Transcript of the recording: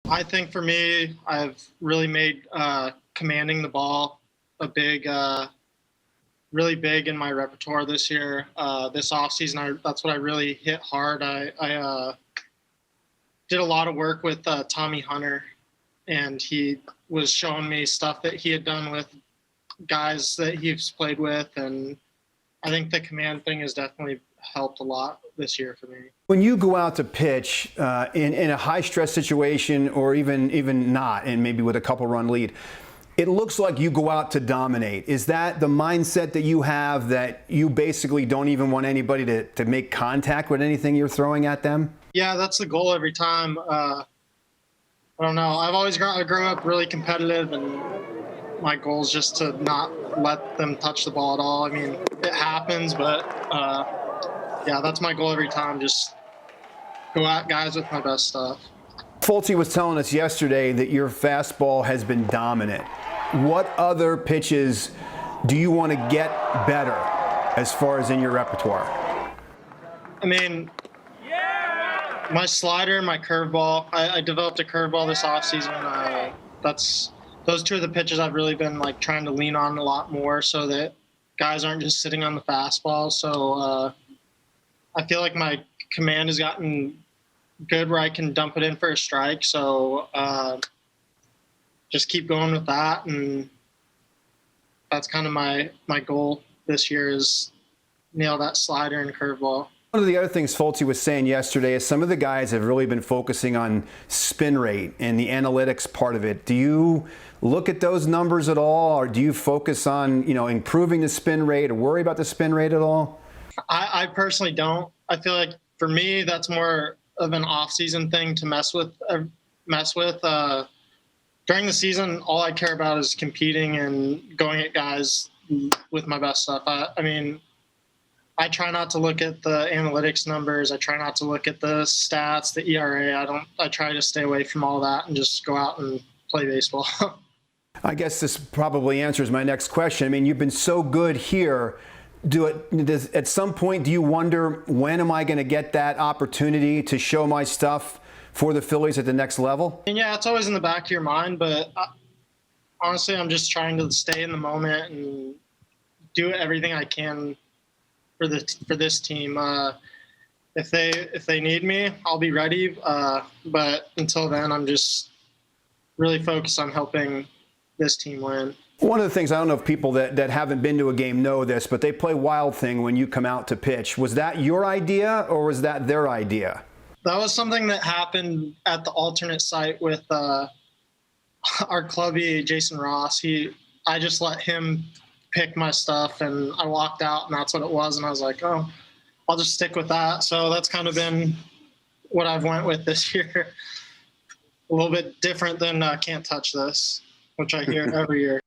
I think for me, I've really made commanding the ball a really big in my repertoire this year. This offseason, that's what I really hit hard. I did a lot of work with Tommy Hunter, and he was showing me stuff that he had done with guys that he's played with, and I think the command thing has definitely helped a lot this year for me. When you go out to pitch in a high-stress situation, or even not, and maybe with a couple-run lead, it looks like you go out to dominate. Is that the mindset that you have, that you basically don't even want anybody to make contact with anything you're throwing at them? Yeah, that's the goal every time. I don't know. I grew up really competitive, and my goal is just to not let them touch the ball at all. I mean, it happens, but yeah, that's my goal every time. Just go at guys with my best stuff. Folty was telling us yesterday that your fastball has been dominant. What other pitches do you want to get better as far as in your repertoire? I mean, my slider and my curveball. I developed a curveball this offseason. Those two are the pitches I've really been trying to lean on a lot more, so that guys aren't just sitting on the fastball. So I feel like my command has gotten good where I can dump it in for a strike. So just keep going with that, and that's kind of my goal this year, is nail that slider and curveball. One of the other things Folty was saying yesterday is some of the guys have really been focusing on spin rate and the analytics part of it. Do you look at those numbers at all, or do you focus on improving the spin rate, or worry about the spin rate at all? I personally don't. I feel like for me, that's more of an off-season thing to mess with. During the season, all I care about is competing and going at guys with my best stuff. I mean, I try not to look at the analytics numbers. I try not to look at the stats, the ERA. I try to stay away from all that and just go out and play baseball. I guess this probably answers my next question. I mean, you've been so good here. At some point, do you wonder, when am I going to get that opportunity to show my stuff for the Phillies at the next level? And yeah, it's always in the back of your mind, but honestly, I'm just trying to stay in the moment and do everything I can for this team. If they need me, I'll be ready. But until then, I'm just really focused on helping this team win. One of the things, I don't know if people that haven't been to a game know this, but they play Wild Thing when you come out to pitch. Was that your idea, or was that their idea? That was something that happened at the alternate site with our clubby, Jason Ross. I just let him pick my stuff, and I walked out, and that's what it was. And I was like, oh, I'll just stick with that. So that's kind of been what I've went with this year. A little bit different than Can't Touch This, which I hear every year.